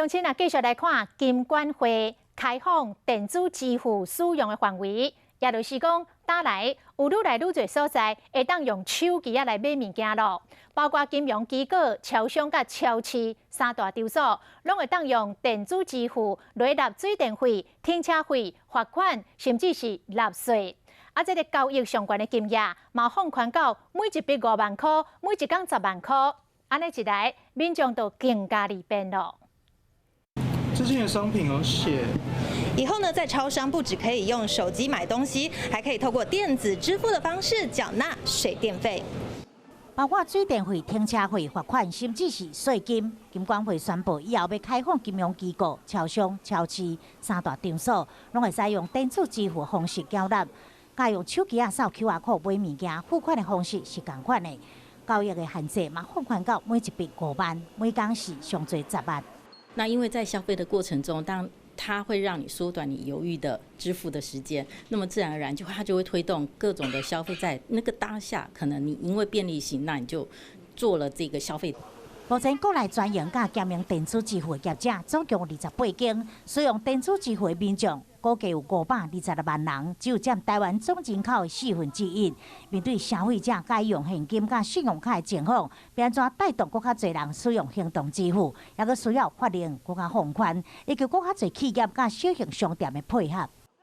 乡亲啊，继续来看金管会开放电子支付使用的范围，也就是讲，打来有愈来愈侪所在会当用手机来买物件咯，包括金融机构、超商甲超市三大场所，拢会当用电子支付来纳水电费、停车费、罚款，甚至是纳税。啊，这个交易相关的金额嘛放宽到每一笔5万块，每一工10万块，安尼一来，民众就更加利便咯。 之前的商品有写，以后呢，在超商不只可以用手机买东西，还可以透过电子支付的方式缴纳水电费，包括水电费、停车费、罚款，甚至是税金。金管会宣布，以后要开放金融机构、超商、超市三大场所，拢会使用电子支付方式缴纳。甲用手机扫 QR code 买物件，付款的方式是同款的。交易的限制嘛放宽到每一笔5万，每工是上最10万。 那因为在消费的过程中，当它会让你缩短你犹豫的支付的时间，那么自然而然它就会推动各种的消费，在那个当下，可能你因为便利性，那你就做了这个消费。目前国内专营甲兼营电子支付的业者总共有28间，使用电子支付的民众估计有526万人，只有占台湾总人口的1/4。面对消费者该用现金甲信用卡的情况，要安怎带动更较侪人使用行动支付，也阁需要法令更较放宽，以及更较侪企业甲小型商店的配合。